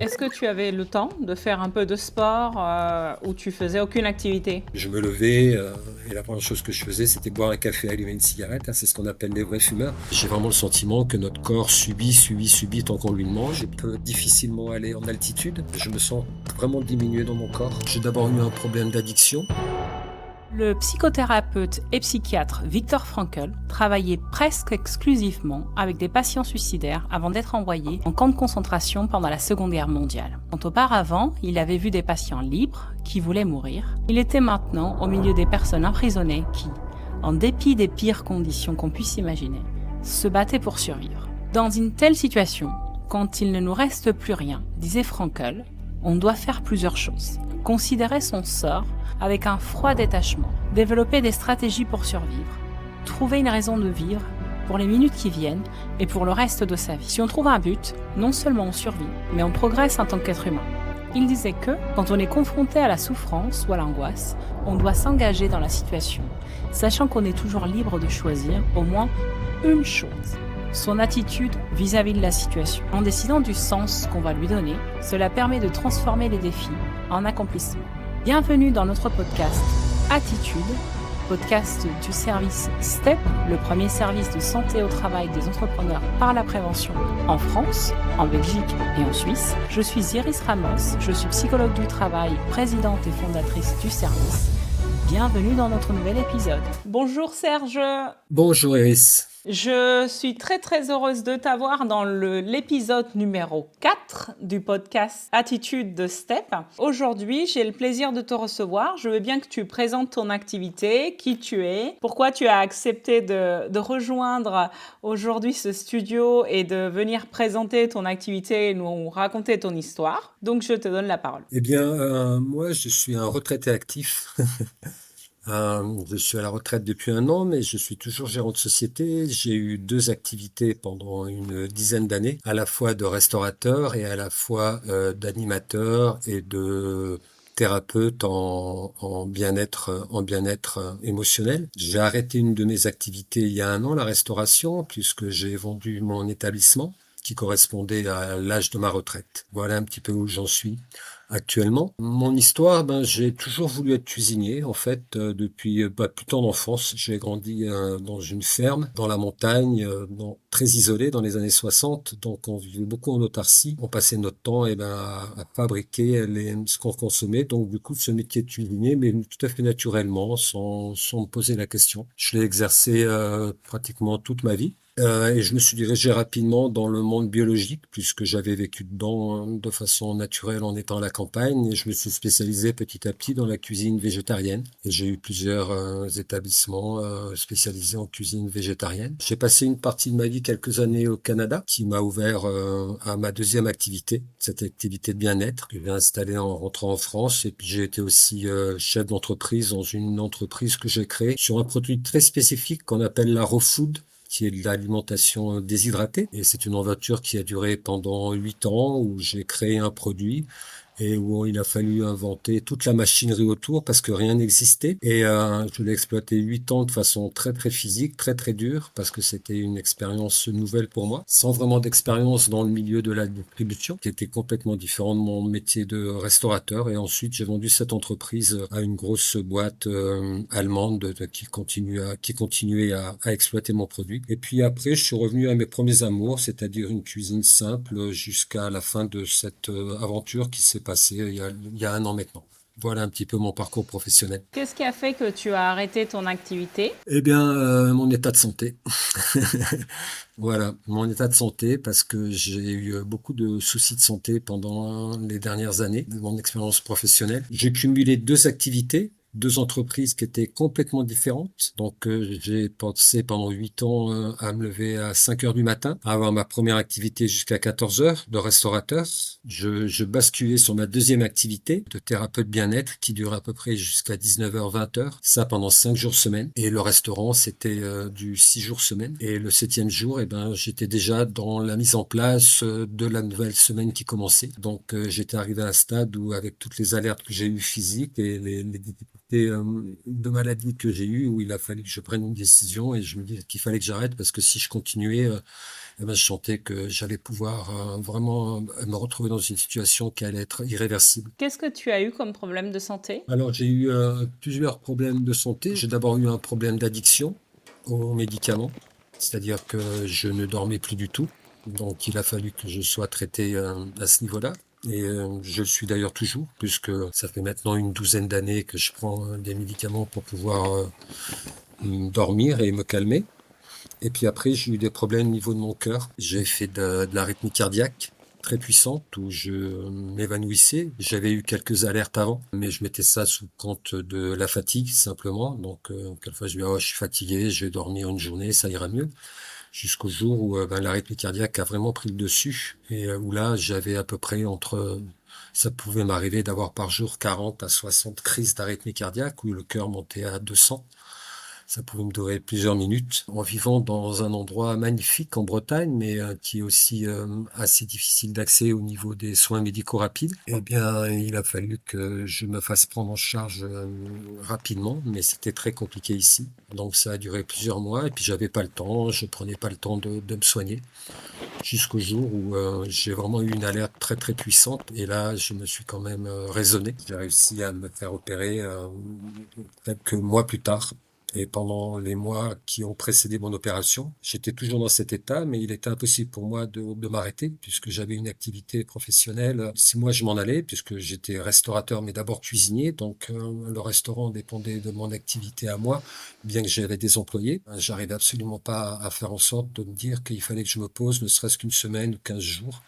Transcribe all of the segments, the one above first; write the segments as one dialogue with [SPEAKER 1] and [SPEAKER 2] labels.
[SPEAKER 1] Est-ce que tu avais le temps de faire un peu de sport ou tu faisais aucune activité?
[SPEAKER 2] Je me levais et la première chose que je faisais, c'était boire un café, allumer une cigarette. C'est ce qu'on appelle les vrais fumeurs. J'ai vraiment le sentiment que notre corps subit tant qu'on lui demande. Je peux difficilement aller en altitude. Je me sens vraiment diminué dans mon corps. J'ai d'abord eu un problème d'addiction.
[SPEAKER 1] Le psychothérapeute et psychiatre Viktor Frankl travaillait presque exclusivement avec des patients suicidaires avant d'être envoyé en camp de concentration pendant la Seconde Guerre mondiale. Quand auparavant, il avait vu des patients libres qui voulaient mourir, il était maintenant au milieu des personnes emprisonnées qui, en dépit des pires conditions qu'on puisse imaginer, se battaient pour survivre. Dans une telle situation, quand il ne nous reste plus rien, disait Frankl, on doit faire plusieurs choses. Considérer son sort avec un froid détachement, développer des stratégies pour survivre, trouver une raison de vivre pour les minutes qui viennent et pour le reste de sa vie. Si on trouve un but, non seulement on survit, mais on progresse en tant qu'être humain. Il disait que, quand on est confronté à la souffrance ou à l'angoisse, on doit s'engager dans la situation, sachant qu'on est toujours libre de choisir au moins une chose. Son attitude vis-à-vis de la situation. En décidant du sens qu'on va lui donner, cela permet de transformer les défis en accomplissements. Bienvenue dans notre podcast Attitude, podcast du service STEP, le premier service de santé au travail des entrepreneurs par la prévention en France, en Belgique et en Suisse. Je suis Iris Ramos, je suis psychologue du travail, présidente et fondatrice du service. Bienvenue dans notre nouvel épisode. Bonjour Serge.
[SPEAKER 2] Bonjour Iris.
[SPEAKER 1] Je suis très heureuse de t'avoir dans l'épisode numéro 4 du podcast Attitude de STEP. Aujourd'hui, j'ai le plaisir de te recevoir. Je veux bien que tu présentes ton activité, qui tu es, pourquoi tu as accepté de rejoindre aujourd'hui ce studio et de venir présenter ton activité et nous raconter ton histoire. Donc, je te donne la parole.
[SPEAKER 2] Eh bien, moi, je suis un retraité actif. Je suis à la retraite depuis 1 an, mais je suis toujours gérant de société. J'ai eu 2 activités pendant une dizaine d'années, à la fois de restaurateur et à la fois d'animateur et de thérapeute en bien-être émotionnel. J'ai arrêté une de mes activités il y a 1 an, la restauration, puisque j'ai vendu mon établissement qui correspondait à l'âge de ma retraite. Voilà un petit peu où j'en suis actuellement. Mon histoire, j'ai toujours voulu être cuisinier, en fait, depuis plus tard d'enfance. J'ai grandi dans une ferme, dans la montagne, très isolée dans les années 60. Donc, on vivait beaucoup en autarcie. On passait notre temps à fabriquer ce qu'on consommait. Donc, du coup, ce métier de cuisinier m'est venu tout à fait naturellement, sans me poser la question. Je l'ai exercé pratiquement toute ma vie. Et je me suis dirigé rapidement dans le monde biologique, puisque j'avais vécu dedans de façon naturelle en étant à la campagne. Et je me suis spécialisé petit à petit dans la cuisine végétarienne. Et j'ai eu plusieurs établissements spécialisés en cuisine végétarienne. J'ai passé une partie de ma vie, quelques années au Canada, qui m'a ouvert à ma deuxième activité, cette activité de bien-être, que j'ai installée en rentrant en France. Et puis j'ai été aussi chef d'entreprise dans une entreprise que j'ai créée sur un produit très spécifique qu'on appelle la raw food, qui est de l'alimentation déshydratée. Et c'est une aventure qui a duré pendant 8 ans, où j'ai créé un produit et où il a fallu inventer toute la machinerie autour parce que rien n'existait. Et je l'ai exploité 8 ans de façon très physique, très dure, parce que c'était une expérience nouvelle pour moi, sans vraiment d'expérience dans le milieu de la distribution, qui était complètement différent de mon métier de restaurateur. Et ensuite, j'ai vendu cette entreprise à une grosse boîte allemande qui continuait à exploiter mon produit. Et puis après, je suis revenu à mes premiers amours, c'est-à-dire une cuisine simple, jusqu'à la fin de cette aventure qui s'est passée il y a 1 an maintenant. Voilà un petit peu mon parcours professionnel.
[SPEAKER 1] Qu'est-ce qui a fait que tu as arrêté ton activité?
[SPEAKER 2] Eh bien, mon état de santé. Voilà, mon état de santé, parce que j'ai eu beaucoup de soucis de santé pendant les dernières années de mon expérience professionnelle. J'ai cumulé 2 activités, 2 entreprises qui étaient complètement différentes. Donc, j'ai pensé pendant 8 ans à me lever à 5 heures du matin, à avoir ma première activité jusqu'à 14 heures de restaurateur. Je basculais sur ma deuxième activité de thérapeute bien-être qui dure à peu près jusqu'à 19 heures, 20 heures. Ça pendant 5 jours semaine. Et le restaurant, c'était du 6 jours semaine. Et le 7e jour, j'étais déjà dans la mise en place de la nouvelle semaine qui commençait. Donc, j'étais arrivé à un stade où, avec toutes les alertes que j'ai eues physiques et les difficultés de maladie que j'ai eues, où il a fallu que je prenne une décision, et je me dis qu'il fallait que j'arrête, parce que si je continuais, eh ben, je sentais que j'allais pouvoir vraiment me retrouver dans une situation qui allait être irréversible.
[SPEAKER 1] Qu'est-ce que tu as eu comme problème de santé?
[SPEAKER 2] Alors, j'ai eu plusieurs problèmes de santé. J'ai d'abord eu un problème d'addiction aux médicaments, c'est-à-dire que je ne dormais plus du tout. Donc, il a fallu que je sois traité à ce niveau-là. Et je le suis d'ailleurs toujours, puisque ça fait maintenant une douzaine d'années que je prends des médicaments pour pouvoir dormir et me calmer. Et puis après, j'ai eu des problèmes au niveau de mon cœur. J'ai fait de l'arythmie cardiaque très puissante où je m'évanouissais. J'avais eu quelques alertes avant, mais je mettais ça sous compte de la fatigue simplement. Donc, quelquefois, je me dis, oh, je suis fatigué, je vais dormir une journée, ça ira mieux. Jusqu'au jour où l'arythmie cardiaque a vraiment pris le dessus et où là, j'avais à peu près ça pouvait m'arriver d'avoir par jour 40 à 60 crises d'arythmie cardiaque où le cœur montait à 200. Ça pouvait me durer plusieurs minutes en vivant dans un endroit magnifique en Bretagne, mais qui est aussi assez difficile d'accès au niveau des soins médicaux rapides. Eh bien, il a fallu que je me fasse prendre en charge rapidement, mais c'était très compliqué ici. Donc ça a duré plusieurs mois et puis j'avais pas le temps, je prenais pas le temps de me soigner jusqu'au jour où j'ai vraiment eu une alerte très très puissante et là je me suis quand même raisonné. J'ai réussi à me faire opérer quelques mois plus tard. Et pendant les mois qui ont précédé mon opération, j'étais toujours dans cet état, mais il était impossible pour moi de m'arrêter puisque j'avais une activité professionnelle. Si moi je m'en allais, puisque j'étais restaurateur, mais d'abord cuisinier, donc le restaurant dépendait de mon activité à moi, bien que j'avais des employés. J'arrivais absolument pas à faire en sorte de me dire qu'il fallait que je me pose, ne serait-ce qu'une semaine ou 15 jours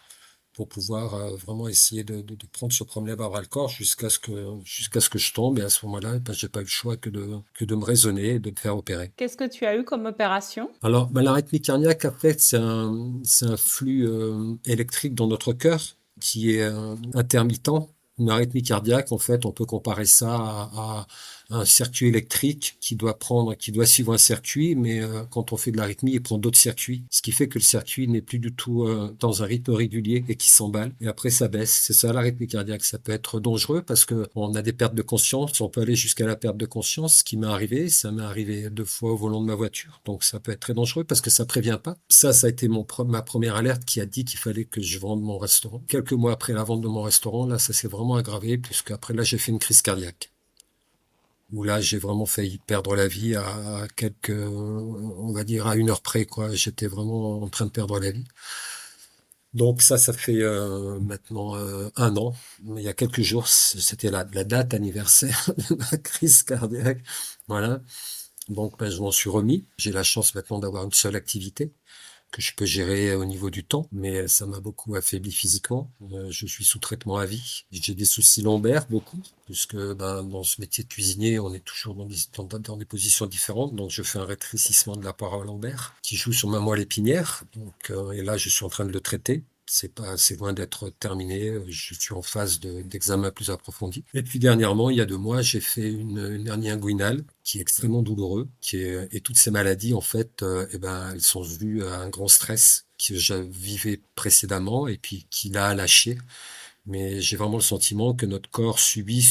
[SPEAKER 2] pour pouvoir vraiment essayer de prendre ce problème à bras le corps jusqu'à ce que je tombe. Et à ce moment-là, ben, j'ai pas eu le choix que de me raisonner et de me faire opérer.
[SPEAKER 1] Qu'est-ce que tu as eu comme opération?
[SPEAKER 2] Alors, ben, l'arythmie cardiaque, en fait, c'est un flux électrique dans notre cœur qui est intermittent. Une arythmie cardiaque, en fait, on peut comparer ça à un circuit électrique qui doit suivre un circuit, mais quand on fait de l'arythmie, il prend d'autres circuits, ce qui fait que le circuit n'est plus du tout dans un rythme régulier et qui s'emballe. Et après, ça baisse. C'est ça, l'arythmie cardiaque. Ça peut être dangereux parce que on a des pertes de conscience. On peut aller jusqu'à la perte de conscience, ce qui m'est arrivé. Ça m'est arrivé 2 fois au volant de ma voiture. Donc, ça peut être très dangereux parce que ça prévient pas. Ça a été ma première alerte qui a dit qu'il fallait que je vende mon restaurant. Quelques mois après la vente de mon restaurant, là, ça s'est vraiment aggravé puisque après, là, j'ai fait une crise cardiaque où là, j'ai vraiment failli perdre la vie à quelques, on va dire à 1 heure près, quoi. J'étais vraiment en train de perdre la vie. Donc ça fait maintenant 1 an. Mais il y a quelques jours, c'était la date anniversaire de ma crise cardiaque. Voilà. Donc ben, je m'en suis remis. J'ai la chance maintenant d'avoir une seule activité que je peux gérer au niveau du temps, mais ça m'a beaucoup affaibli physiquement. Je suis sous traitement à vie. J'ai des soucis lombaires, beaucoup, puisque ben, dans ce métier de cuisinier, on est toujours dans des positions différentes. Donc, je fais un rétrécissement de la paroi lombaire qui joue sur ma moelle épinière. Donc, et là, je suis en train de le traiter. C'est loin d'être terminé. Je suis en phase d'examen plus approfondi. Et puis dernièrement, il y a 2 mois, j'ai fait une hernie inguinale qui est extrêmement douloureux, et toutes ces maladies, en fait, eh ben, elles sont dues à un grand stress que je vivais précédemment et puis qui l'a lâché. Mais j'ai vraiment le sentiment que notre corps subit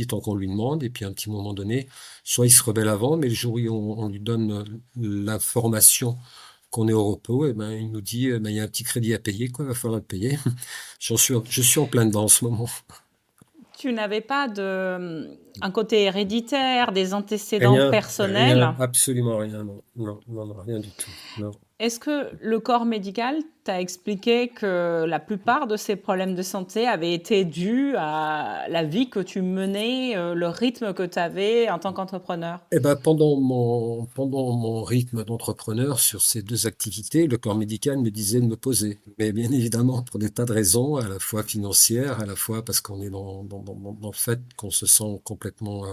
[SPEAKER 2] tant qu'on lui demande. Et puis à un petit moment donné, soit il se rebelle avant, mais le jour où on lui donne l'information qu'on est au repos, eh ben, il nous dit, il y a un petit crédit à payer, quoi, il va falloir le payer. Je suis en plein dedans en ce moment.
[SPEAKER 1] Tu n'avais pas un côté héréditaire, des antécédents
[SPEAKER 2] Rien,
[SPEAKER 1] personnels?
[SPEAKER 2] absolument rien, non, non, non, non, rien du tout, non.
[SPEAKER 1] Est-ce que le corps médical t'a expliqué que la plupart de ces problèmes de santé avaient été dus à la vie que tu menais, le rythme que tu avais en tant qu'entrepreneur?
[SPEAKER 2] Eh ben, pendant mon rythme d'entrepreneur sur ces 2 activités, le corps médical me disait de me poser. Mais bien évidemment, pour des tas de raisons, à la fois financières, à la fois parce qu'on est dans le fait qu'on se sent complètement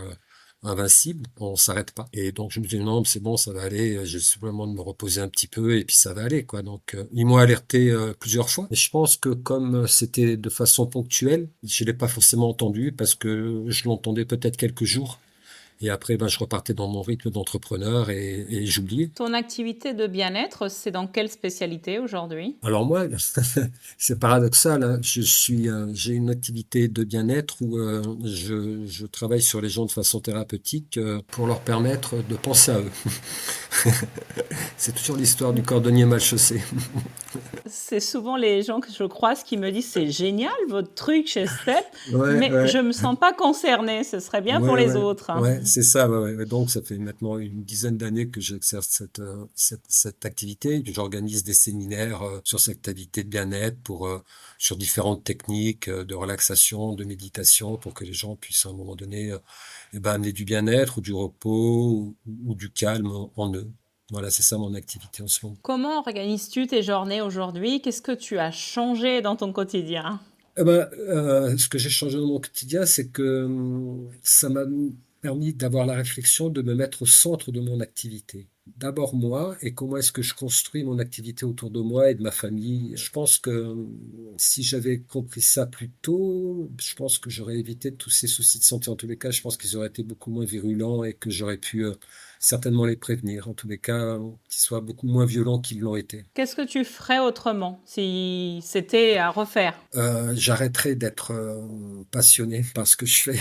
[SPEAKER 2] invincible, on s'arrête pas. Et donc, je me dis, non, c'est bon, ça va aller, j'ai simplement de me reposer un petit peu et puis ça va aller, quoi. Donc, ils m'ont alerté plusieurs fois. Et je pense que comme c'était de façon ponctuelle, je l'ai pas forcément entendu parce que je l'entendais peut-être quelques jours. Et après, ben, je repartais dans mon rythme d'entrepreneur et j'oubliais.
[SPEAKER 1] Ton activité de bien-être, c'est dans quelle spécialité aujourd'hui?
[SPEAKER 2] Alors moi, c'est paradoxal, hein. J'ai une activité de bien-être où je travaille sur les gens de façon thérapeutique pour leur permettre de penser à eux. C'est toujours l'histoire du cordonnier mal chaussé.
[SPEAKER 1] C'est souvent les gens que je croise qui me disent: «C'est génial votre truc chez Step,
[SPEAKER 2] Ouais,
[SPEAKER 1] mais je
[SPEAKER 2] ouais,
[SPEAKER 1] me sens pas concernée, ce serait bien pour
[SPEAKER 2] ouais,
[SPEAKER 1] les
[SPEAKER 2] ouais,
[SPEAKER 1] autres».
[SPEAKER 2] ouais, c'est ça. Ouais, ouais. Donc ça fait maintenant une dizaine d'années que j'exerce cette activité. J'organise des séminaires sur cette activité de bien-être sur différentes techniques de relaxation, de méditation, pour que les gens puissent à un moment donné eh ben, amener du bien-être ou du repos ou du calme en eux. Voilà, c'est ça mon activité en ce moment.
[SPEAKER 1] Comment organises-tu tes journées aujourd'hui? Qu'est-ce que tu as changé dans ton quotidien?
[SPEAKER 2] Eh ben, ce que j'ai changé dans mon quotidien, c'est que ça m'a permis d'avoir la réflexion de me mettre au centre de mon activité. D'abord moi, et comment est-ce que je construis mon activité autour de moi et de ma famille. Je pense que si j'avais compris ça plus tôt, je pense que j'aurais évité tous ces soucis de santé. En tous les cas, je pense qu'ils auraient été beaucoup moins virulents et que j'aurais pu certainement les prévenir. En tous les cas, qu'ils soient beaucoup moins violents qu'ils l'ont été.
[SPEAKER 1] Qu'est-ce que tu ferais autrement si c'était à refaire?
[SPEAKER 2] J'arrêterai d'être passionné par ce que je fais.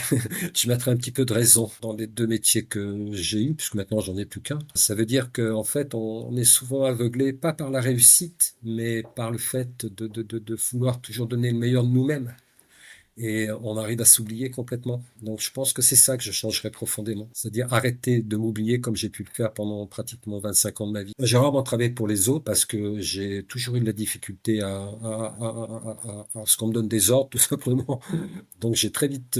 [SPEAKER 2] Je mettrai un petit peu de raison dans les deux métiers que j'ai eus, puisque maintenant j'en ai plus qu'un. Ça veut dire qu'en fait, on est souvent aveuglé, pas par la réussite, mais par le fait de vouloir toujours donner le meilleur de nous-mêmes. Et on arrive à s'oublier complètement. Donc je pense que c'est ça que je changerais profondément. C'est-à-dire arrêter de m'oublier comme j'ai pu le faire pendant pratiquement 25 ans de ma vie. J'ai rarement travaillé pour les autres parce que j'ai toujours eu de la difficulté à ce qu'on me donne des ordres, tout simplement. Donc j'ai très vite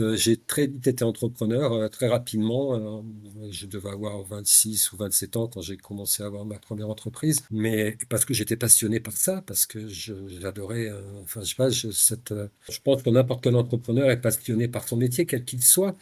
[SPEAKER 2] été entrepreneur, très rapidement. Je devais avoir 26 ou 27 ans quand j'ai commencé à avoir ma première entreprise. Mais parce que j'étais passionné par ça, parce que j'adorais, enfin je sais pas, je pense que n'importe quel entrepreneur est passionné par son métier, quel qu'il soit.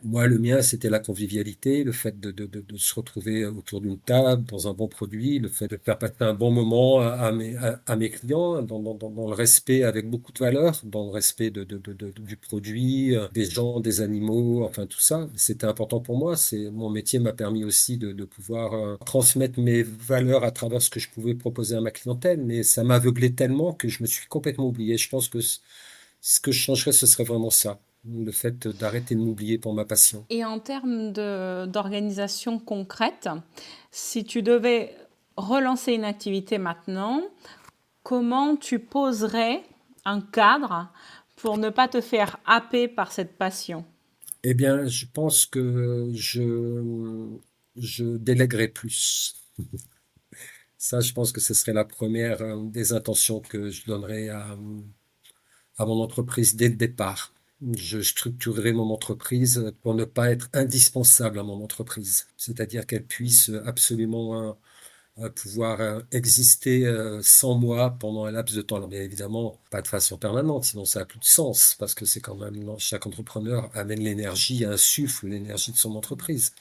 [SPEAKER 2] Moi, le mien, c'était la convivialité, le fait de se retrouver autour d'une table, dans un bon produit, le fait de faire passer un bon moment à mes clients, dans le respect avec beaucoup de valeur, dans le respect du produit, des gens, des animaux, enfin tout ça. C'était important pour moi. Mon métier m'a permis aussi de pouvoir transmettre mes valeurs à travers ce que je pouvais proposer à ma clientèle, mais ça m'aveuglait tellement que je me suis complètement oublié. Je pense que ce que je changerais, ce serait vraiment ça. Le fait d'arrêter de m'oublier pour ma passion.
[SPEAKER 1] Et en termes d'organisation concrète, si tu devais relancer une activité maintenant, comment tu poserais un cadre pour ne pas te faire happer par cette passion?
[SPEAKER 2] Eh bien, je pense que je délèguerai plus. Ça, je pense que ce serait la première des intentions que je donnerais à mon entreprise dès le départ. Je structurerai mon entreprise pour ne pas être indispensable à mon entreprise, c'est-à-dire qu'elle puisse absolument pouvoir exister sans moi pendant un laps de temps. Alors, bien évidemment, pas de façon permanente, sinon ça n'a plus de sens, parce que c'est quand même, chaque entrepreneur amène l'énergie, insuffle l'énergie de son entreprise.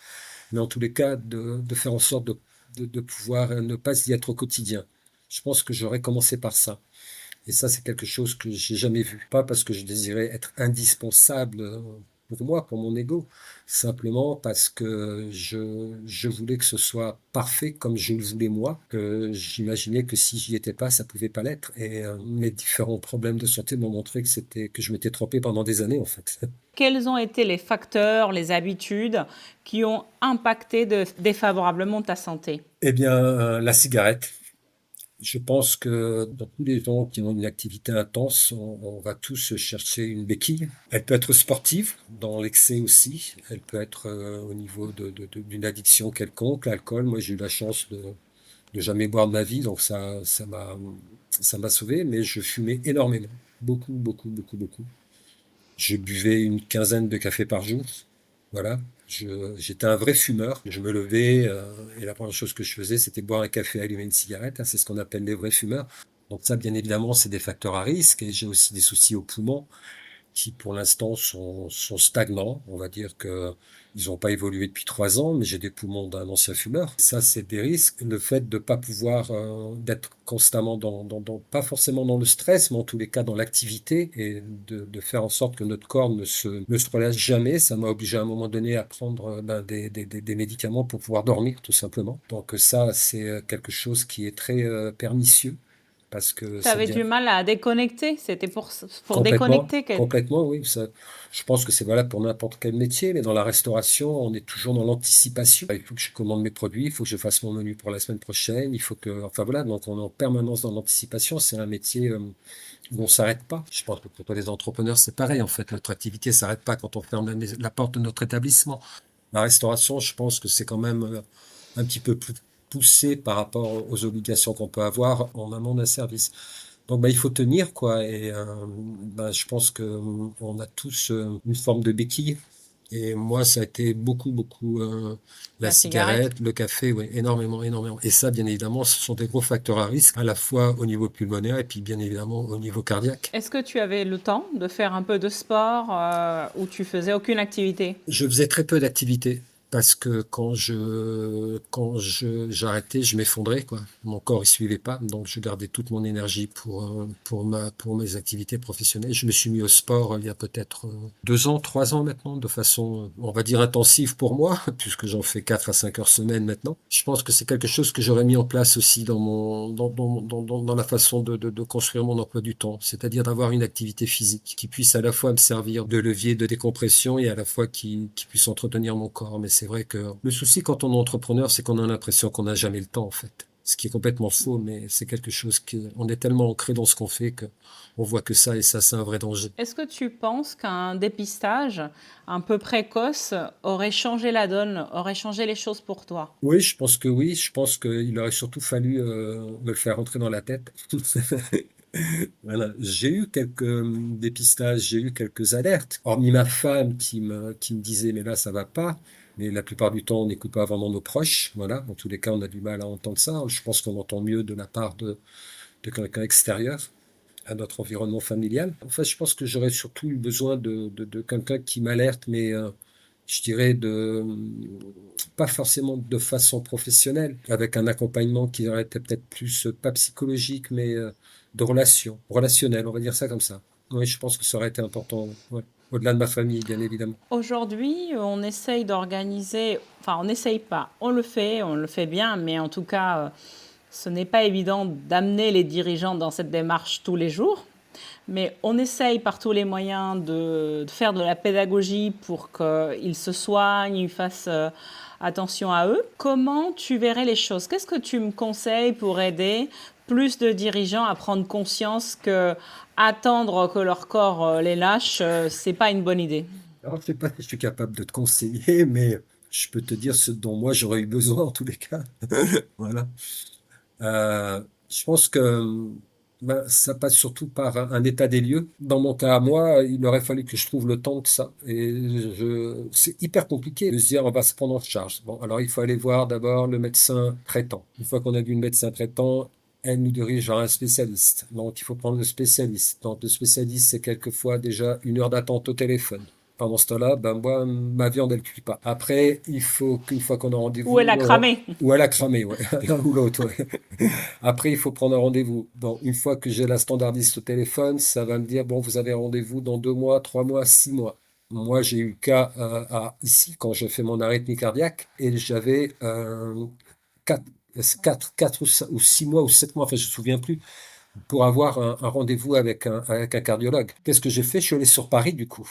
[SPEAKER 2] Mais en tous les cas, de faire en sorte de pouvoir ne pas y être au quotidien. Je pense que j'aurais commencé par ça. Et ça, c'est quelque chose que j'ai jamais vu. Pas parce que je désirais être indispensable pour moi, pour mon ego, simplement parce que je voulais que ce soit parfait comme je le voulais moi, que j'imaginais que si j'y étais pas, ça pouvait pas l'être. Et mes différents problèmes de santé m'ont montré que je m'étais trompé pendant des années, en fait.
[SPEAKER 1] Quels ont été les facteurs, les habitudes qui ont impacté défavorablement ta santé?
[SPEAKER 2] Eh bien, la cigarette. Je pense que dans tous les gens qui ont une activité intense, on va tous chercher une béquille. Elle peut être sportive, dans l'excès aussi. Elle peut être au niveau d'une addiction quelconque, l'alcool. Moi, j'ai eu la chance de jamais boire de ma vie, donc ça m'a sauvé. Mais je fumais énormément, beaucoup, beaucoup, beaucoup, beaucoup. Je buvais une quinzaine de cafés par jour. Voilà. J'étais un vrai fumeur. Je me levais et la première chose que je faisais, c'était boire un café, allumer une cigarette, hein. C'est ce qu'on appelle les vrais fumeurs. Donc ça, bien évidemment, c'est des facteurs à risque. Et j'ai aussi des soucis aux poumons qui pour l'instant sont stagnants. On va dire que ils n'ont pas évolué depuis 3 ans, mais j'ai des poumons d'un ancien fumeur. Ça, c'est des risques. Le fait de pas pouvoir d'être constamment pas forcément dans le stress, mais en tous les cas dans l'activité et de faire en sorte que notre corps ne se relâche jamais. Ça m'a obligé à un moment donné à prendre des médicaments pour pouvoir dormir, tout simplement. Donc ça, c'est quelque chose qui est très pernicieux parce que
[SPEAKER 1] Tu
[SPEAKER 2] ça
[SPEAKER 1] avais
[SPEAKER 2] devient
[SPEAKER 1] du mal à déconnecter, c'était pour
[SPEAKER 2] complètement,
[SPEAKER 1] déconnecter que...
[SPEAKER 2] complètement, oui. Ça, je pense que c'est valable pour n'importe quel métier, mais dans la restauration, on est toujours dans l'anticipation. Il faut que je commande mes produits, il faut que je fasse mon menu pour la semaine prochaine, il faut que, enfin voilà, donc on est en permanence dans l'anticipation. C'est un métier où on s'arrête pas. Je pense que pour tous les entrepreneurs, c'est pareil. En fait, notre activité s'arrête pas quand on ferme la porte de notre établissement. La restauration, je pense que c'est quand même un petit peu plus poussé par rapport aux obligations qu'on peut avoir en amont d'un service. Donc bah, il faut tenir quoi et bah, je pense que on a tous une forme de béquille et moi ça a été beaucoup la
[SPEAKER 1] La cigarette.
[SPEAKER 2] cigarette, le café, oui, énormément énormément et ça bien évidemment ce sont des gros facteurs à risque à la fois au niveau pulmonaire et puis bien évidemment au niveau cardiaque.
[SPEAKER 1] Est-ce que tu avais le temps de faire un peu de sport ou tu faisais aucune activité?
[SPEAKER 2] Je faisais très peu d'activité parce que j'arrêtais, je m'effondrais quoi. Mon corps il suivait pas, donc je gardais toute mon énergie pour mes activités professionnelles. Je me suis mis au sport il y a peut-être 2 ans, 3 ans maintenant, de façon on va dire intensive pour moi, puisque j'en fais 4 à 5 heures semaine maintenant. Je pense que c'est quelque chose que j'aurais mis en place aussi dans la façon de construire mon emploi du temps, c'est-à-dire d'avoir une activité physique qui puisse à la fois me servir de levier de décompression et à la fois qui puisse entretenir mon corps. Mais c'est vrai que le souci quand on est entrepreneur, c'est qu'on a l'impression qu'on n'a jamais le temps, en fait. Ce qui est complètement faux, mais c'est quelque chose on est tellement ancré dans ce qu'on fait que on voit que ça, et ça, c'est un vrai danger.
[SPEAKER 1] Est-ce que tu penses qu'un dépistage un peu précoce aurait changé la donne, aurait changé les choses pour toi?
[SPEAKER 2] Oui, je pense que oui. Je pense qu'il aurait surtout fallu me le faire rentrer dans la tête. Voilà. J'ai eu quelques dépistages, j'ai eu quelques alertes. Hormis ma femme qui me disait, mais là, ça va pas. Mais la plupart du temps, on n'écoute pas vraiment nos proches. Voilà. En tous les cas, on a du mal à entendre ça. Je pense qu'on entend mieux de la part de quelqu'un extérieur à notre environnement familial. Enfin, je pense que j'aurais surtout eu besoin de quelqu'un qui m'alerte, mais je dirais pas forcément de façon professionnelle, avec un accompagnement qui aurait été peut-être plus, pas psychologique, mais de relationnel, on va dire ça comme ça. Oui, je pense que ça aurait été important, ouais. Au-delà de ma famille, bien évidemment.
[SPEAKER 1] Aujourd'hui, on essaye d'organiser, enfin on n'essaye pas, on le fait bien, mais en tout cas, ce n'est pas évident d'amener les dirigeants dans cette démarche tous les jours. Mais on essaye par tous les moyens de faire de la pédagogie pour qu'ils se soignent, ils fassent attention à eux. Comment tu verrais les choses? Qu'est-ce que tu me conseilles pour aider plus de dirigeants à prendre conscience que attendre que leur corps les lâche, c'est pas une bonne idée?
[SPEAKER 2] Alors, je sais pas si je suis capable de te conseiller, mais je peux te dire ce dont moi j'aurais eu besoin en tous les cas. Voilà. Je pense que ben, ça passe surtout par un état des lieux. Dans mon cas à moi, il aurait fallu que je trouve le temps de ça. Et c'est hyper compliqué de se dire on va se prendre en charge. Bon, alors il faut aller voir d'abord le médecin traitant. Une fois qu'on a vu le médecin traitant, elle nous dirige vers un spécialiste. Donc il faut prendre le spécialiste. Donc le spécialiste, c'est quelquefois déjà 1 heure d'attente au téléphone. Pendant ce temps-là, ben moi, ma viande, elle cuit pas. Après, il faut qu'une fois qu'on a
[SPEAKER 1] Ou elle
[SPEAKER 2] rendez-vous,
[SPEAKER 1] a cramé.
[SPEAKER 2] ou elle a cramé, ouais, l'un ou l'autre, ouais. Après, il faut prendre un rendez-vous. Bon, une fois que j'ai la standardiste au téléphone, ça va me dire, bon, vous avez rendez-vous dans 2 mois, 3 mois, 6 mois. Moi, j'ai eu le cas ici, quand je fais mon arythmie cardiaque, et j'avais 4, 4 ou 6 mois ou 7 mois, enfin, je ne me souviens plus, pour avoir un rendez-vous avec un cardiologue. Qu'est-ce que j'ai fait? Je suis allé sur Paris, du coup.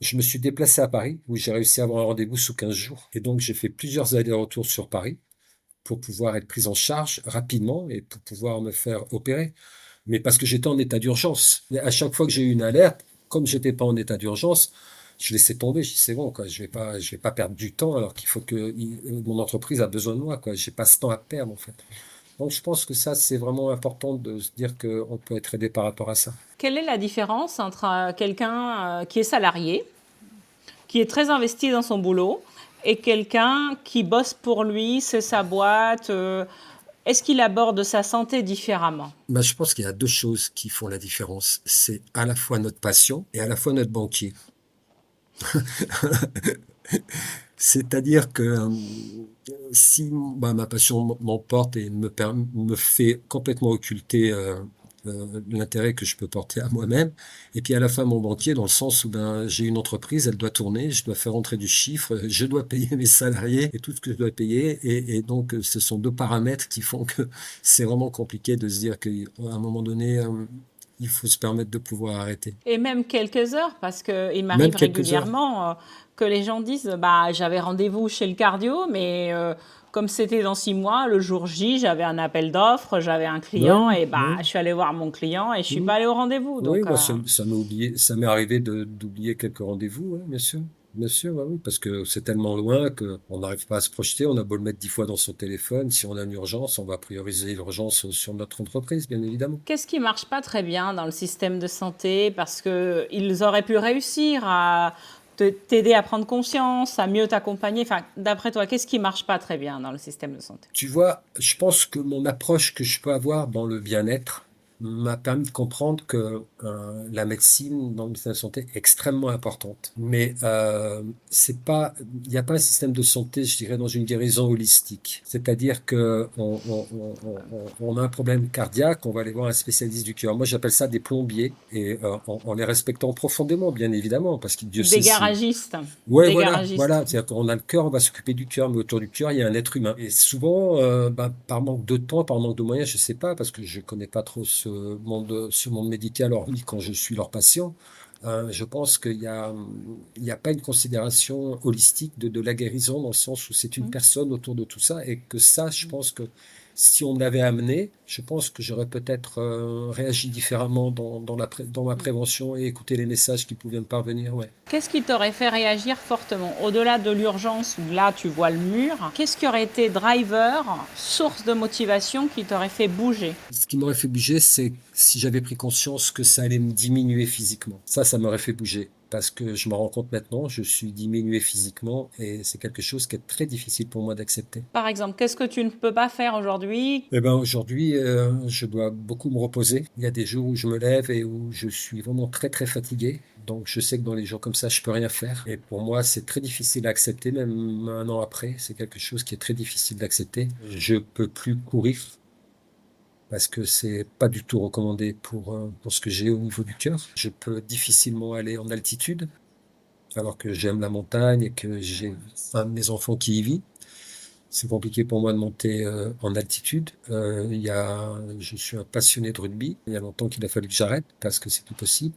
[SPEAKER 2] Je me suis déplacé à Paris, où j'ai réussi à avoir un rendez-vous sous 15 jours. Et donc, j'ai fait plusieurs allers-retours sur Paris pour pouvoir être pris en charge rapidement et pour pouvoir me faire opérer. Mais parce que j'étais en état d'urgence. Et à chaque fois que j'ai eu une alerte, comme j'étais pas en état d'urgence, je laissais tomber. Je dis c'est bon, quoi. Je vais pas perdre du temps alors qu'il faut que mon entreprise a besoin de moi, quoi. J'ai pas ce temps à perdre, en fait. Donc, je pense que ça, c'est vraiment important de se dire qu'on peut être aidé par rapport à ça.
[SPEAKER 1] Quelle est la différence entre quelqu'un qui est salarié, qui est très investi dans son boulot, et quelqu'un qui bosse pour lui, c'est sa boîte, Est-ce qu'il aborde sa santé différemment?
[SPEAKER 2] Bah, je pense qu'il y a deux choses qui font la différence. C'est à la fois notre patient et à la fois notre banquier. C'est-à-dire que si bah, ma passion m'emporte et me fait complètement occulter l'intérêt que je peux porter à moi-même, et puis à la fin mon banquier, dans le sens où ben, j'ai une entreprise, elle doit tourner, je dois faire rentrer du chiffre, je dois payer mes salariés et tout ce que je dois payer, et donc ce sont deux paramètres qui font que c'est vraiment compliqué de se dire qu'à un moment donné, il faut se permettre de pouvoir arrêter.
[SPEAKER 1] Et même quelques heures, parce qu'il
[SPEAKER 2] Même
[SPEAKER 1] m'arrive
[SPEAKER 2] quelques heures.
[SPEAKER 1] régulièrement que les gens disent bah, j'avais rendez-vous chez le cardio, mais comme c'était dans 6 mois, le jour J, j'avais un appel d'offres, j'avais un
[SPEAKER 2] Ouais,
[SPEAKER 1] client, et bah,
[SPEAKER 2] ouais.
[SPEAKER 1] je suis allée voir mon client et je suis
[SPEAKER 2] Mhm.
[SPEAKER 1] pas allée au rendez-vous.
[SPEAKER 2] Oui,
[SPEAKER 1] Donc,
[SPEAKER 2] moi, ça m'est arrivé d'oublier quelques rendez-vous, ouais, bien sûr, ouais, oui, parce que c'est tellement loin que on n'arrive pas à se projeter. On a beau le mettre 10 fois dans son téléphone, si on a une urgence, on va prioriser l'urgence sur notre entreprise, bien évidemment.
[SPEAKER 1] qu'est-ce qui marche pas très bien dans le système de santé? Parce que ils auraient pu réussir à t'aider à prendre conscience, à mieux t'accompagner. Enfin, d'après toi, qu'est-ce qui marche pas très bien dans le système de santé?
[SPEAKER 2] Tu vois, je pense que mon approche que je peux avoir dans le bien-être m'a permis de comprendre que la médecine dans le ministère de la Santé est extrêmement importante. Mais c'est pas, il n'y a pas un système de santé, je dirais, dans une guérison holistique. C'est-à-dire que on a un problème cardiaque, on va aller voir un spécialiste du cœur. Moi, j'appelle ça des plombiers, et en les respectant profondément, bien évidemment, parce que Dieu
[SPEAKER 1] Des
[SPEAKER 2] sait si
[SPEAKER 1] garagistes.
[SPEAKER 2] ouais,
[SPEAKER 1] Des
[SPEAKER 2] voilà,
[SPEAKER 1] garagistes.
[SPEAKER 2] voilà. C'est-à-dire qu'on a le cœur, on va s'occuper du cœur, mais autour du cœur, il y a un être humain. Et souvent, bah, par manque de temps, par manque de moyens, je sais pas, parce que je connais pas trop ce monde médical, hormis quand je suis leur patient. Je pense il y a pas une considération holistique de la guérison, dans le sens où c'est une personne autour de tout ça, et que ça, je pense que si on me l'avait amené, je pense que j'aurais peut-être réagi différemment dans ma prévention et écouté les messages qui pouvaient me parvenir, ouais.
[SPEAKER 1] Qu'est-ce qui t'aurait fait réagir fortement? Au-delà de l'urgence où là tu vois le mur, qu'est-ce qui aurait été driver, source de motivation qui t'aurait fait bouger?
[SPEAKER 2] Ce qui m'aurait fait bouger, c'est si j'avais pris conscience que ça allait me diminuer physiquement. Ça m'aurait fait bouger. Parce que je me rends compte maintenant, je suis diminué physiquement, et c'est quelque chose qui est très difficile pour moi d'accepter.
[SPEAKER 1] Par exemple, qu'est-ce que tu ne peux pas faire aujourd'hui?
[SPEAKER 2] Eh ben aujourd'hui, je dois beaucoup me reposer. Il y a des jours où je me lève et où je suis vraiment très très fatigué. Donc je sais que dans les jours comme ça, je peux rien faire. Et pour moi, c'est très difficile à accepter, même un an après. C'est quelque chose qui est très difficile d'accepter. Je peux plus courir, parce que c'est pas du tout recommandé pour ce que j'ai au niveau du cœur. Je peux difficilement aller en altitude, alors que j'aime la montagne et que j'ai un de mes enfants qui y vit. C'est compliqué pour moi de monter en altitude. Je suis un passionné de rugby. Il y a longtemps qu'il a fallu que j'arrête parce que c'est plus possible.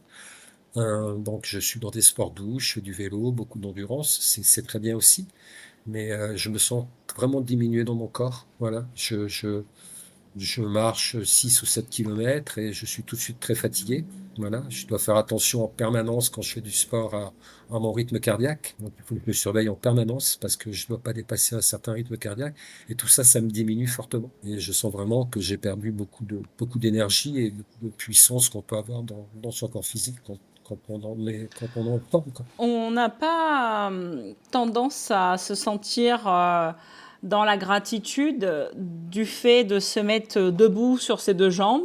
[SPEAKER 2] Donc je suis dans des sports doux, je fais du vélo, beaucoup d'endurance. C'est très bien aussi, mais je me sens vraiment diminué dans mon corps. Voilà, je marche 6 ou 7 kilomètres et je suis tout de suite très fatigué. Voilà, je dois faire attention en permanence quand je fais du sport à mon rythme cardiaque. Donc, il faut que je me surveille en permanence parce que je ne dois pas dépasser un certain rythme cardiaque. Et tout ça, ça me diminue fortement. Et je sens vraiment que j'ai perdu beaucoup d'énergie et de puissance qu'on peut avoir dans son corps physique quand on en forme, quoi.
[SPEAKER 1] On n'a pas tendance à se sentir dans la gratitude du fait de se mettre debout sur ses deux jambes,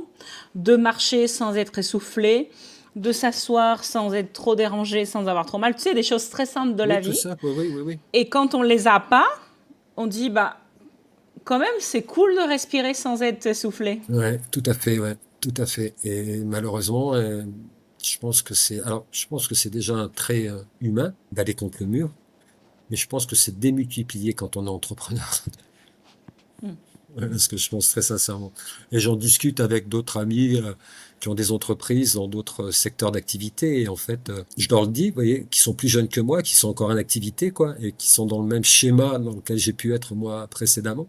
[SPEAKER 1] de marcher sans être essoufflé, de s'asseoir sans être trop dérangé, sans avoir trop mal. Tu sais, des choses très simples de la
[SPEAKER 2] Oui, tout
[SPEAKER 1] vie.
[SPEAKER 2] ça, oui, oui, oui, oui.
[SPEAKER 1] Et quand on les a pas, on dit, bah, quand même, c'est cool de respirer sans être essoufflé.
[SPEAKER 2] Ouais, tout à fait, ouais, tout à fait. Et malheureusement, je pense que c'est déjà un trait humain d'aller contre le mur, mais je pense que c'est démultiplié quand on est entrepreneur. Ouais, ce que je pense très sincèrement. Et j'en discute avec d'autres amis qui ont des entreprises dans d'autres secteurs d'activité. Et en fait, je leur le dis, vous voyez, qui sont plus jeunes que moi, qui sont encore en activité, quoi, et qui sont dans le même schéma dans lequel j'ai pu être moi précédemment.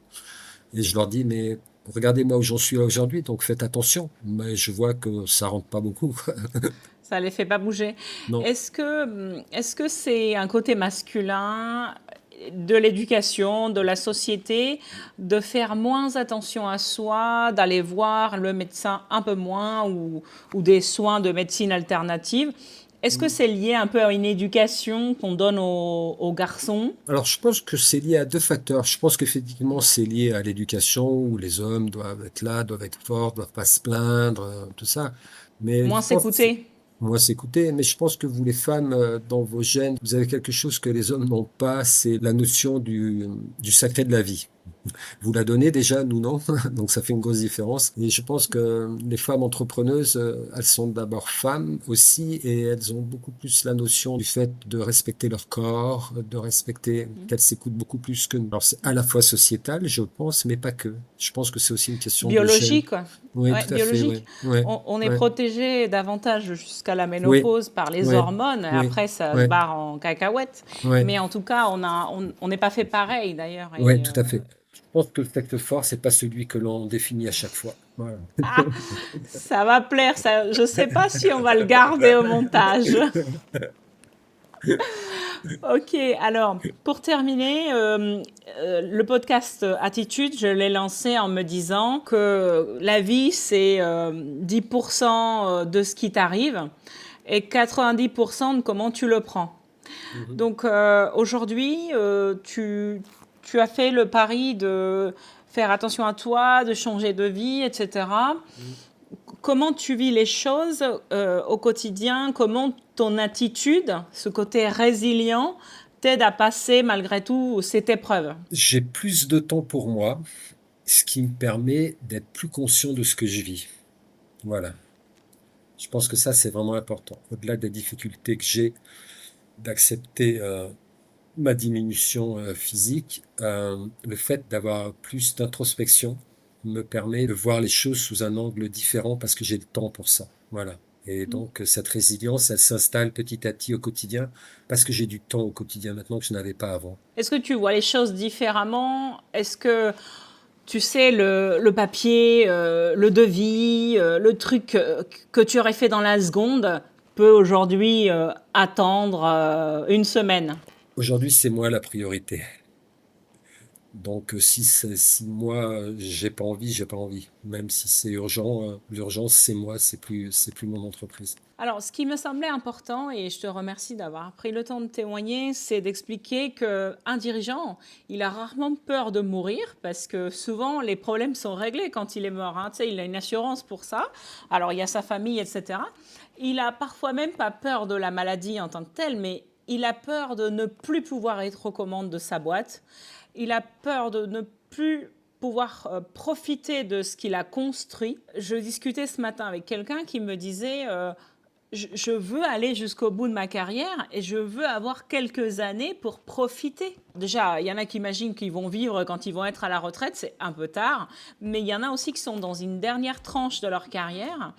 [SPEAKER 2] Et je leur dis, mais regardez-moi où j'en suis là aujourd'hui, donc faites attention. Mais je vois que ça rentre pas beaucoup, quoi.
[SPEAKER 1] Ça les fait pas bouger.
[SPEAKER 2] Non.
[SPEAKER 1] Est-ce que c'est un côté masculin de l'éducation, de la société, de faire moins attention à soi, d'aller voir le médecin un peu moins ou des soins de médecine alternative? Est-ce que c'est lié un peu à une éducation qu'on donne aux garçons?
[SPEAKER 2] Alors, je pense que c'est lié à deux facteurs. Je pense qu'effectivement, c'est lié à l'éducation où les hommes doivent être là, doivent être forts, doivent pas se plaindre, tout ça. Mais
[SPEAKER 1] Moins
[SPEAKER 2] je pense que
[SPEAKER 1] s'écouter?
[SPEAKER 2] moi, s'écouter, mais je pense que vous, les femmes, dans vos gènes, vous avez quelque chose que les hommes n'ont pas, c'est la notion du sacré de la vie. Vous la donnez déjà, nous non, donc ça fait une grosse différence. Et je pense que les femmes entrepreneuses, elles sont d'abord femmes aussi, et elles ont beaucoup plus la notion du fait de respecter leur corps, de respecter, qu'elles s'écoutent beaucoup plus que nous. Alors c'est à la fois sociétal, je pense, mais pas que. Je pense que c'est aussi une question de gène.
[SPEAKER 1] Biologique, quoi.
[SPEAKER 2] Oui,
[SPEAKER 1] Ouais,
[SPEAKER 2] tout à fait, oui.
[SPEAKER 1] biologique.
[SPEAKER 2] Ouais,
[SPEAKER 1] On est
[SPEAKER 2] ouais,
[SPEAKER 1] protégé davantage jusqu'à la
[SPEAKER 2] oui,
[SPEAKER 1] ménopause par les
[SPEAKER 2] oui,
[SPEAKER 1] hormones. Et
[SPEAKER 2] oui,
[SPEAKER 1] après, ça se
[SPEAKER 2] oui,
[SPEAKER 1] barre en cacahuète.
[SPEAKER 2] oui,
[SPEAKER 1] Mais en tout cas, on n'est pas fait pareil, d'ailleurs.
[SPEAKER 2] oui, tout à fait. Je pense que le texte fort, c'est pas celui que l'on définit à chaque fois. Voilà.
[SPEAKER 1] Ah, ça va plaire. Ça, je ne sais pas si on va le garder au montage. Ok, alors pour terminer, le podcast Attitude, je l'ai lancé en me disant que la vie, c'est 10% de ce qui t'arrive et 90% de comment tu le prends.
[SPEAKER 2] Mhm.
[SPEAKER 1] Donc aujourd'hui, tu as fait le pari de faire attention à toi, de changer de vie, etc.
[SPEAKER 2] Mhm.
[SPEAKER 1] Comment tu vis les choses au quotidien? Comment ton attitude, ce côté résilient, t'aide à passer malgré tout cette épreuve?
[SPEAKER 2] J'ai plus de temps pour moi, ce qui me permet d'être plus conscient de ce que je vis. Voilà. Je pense que ça, c'est vraiment important. Au-delà des difficultés que j'ai d'accepter ma diminution physique, le fait d'avoir plus d'introspection me permet de voir les choses sous un angle différent parce que j'ai le temps pour ça. Voilà. Et donc, cette résilience, elle s'installe petit à petit au quotidien parce que j'ai du temps au quotidien maintenant que je n'avais pas avant.
[SPEAKER 1] Est-ce que tu vois les choses différemment? Est-ce que tu sais le papier, le devis, le truc que tu aurais fait dans la seconde peut aujourd'hui attendre une semaine?
[SPEAKER 2] Aujourd'hui, c'est moi la priorité. Donc, si moi, j'ai pas envie, j'ai pas envie. Même si c'est urgent, l'urgence, c'est moi, c'est plus mon entreprise.
[SPEAKER 1] Alors, ce qui me semblait important, et je te remercie d'avoir pris le temps de témoigner, c'est d'expliquer qu'un dirigeant, il a rarement peur de mourir parce que souvent, les problèmes sont réglés quand il est mort. Hein. Tu sais, il a une assurance pour ça. Alors, il y a sa famille, etc. Il a parfois même pas peur de la maladie en tant que telle, mais il a peur de ne plus pouvoir être aux commandes de sa boîte. Il a peur de ne plus pouvoir profiter de ce qu'il a construit. Je discutais ce matin avec quelqu'un qui me disait je veux aller jusqu'au bout de ma carrière et je veux avoir quelques années pour profiter. Déjà, il y en a qui imaginent qu'ils vont vivre quand ils vont être à la retraite, c'est un peu tard, mais il y en a aussi qui sont dans une dernière tranche de leur carrière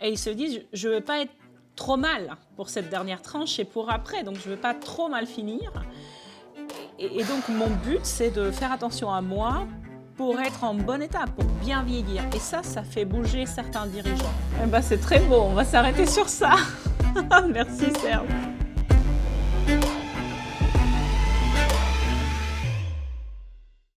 [SPEAKER 1] et ils se disent je ne vais pas être trop mal pour cette dernière tranche et pour après, donc je ne veux pas trop mal finir. Et donc mon but, c'est de faire attention à moi pour être en bon état, pour bien vieillir. Et ça fait bouger certains dirigeants. Eh ben, c'est très beau, on va s'arrêter sur ça. Merci Serge.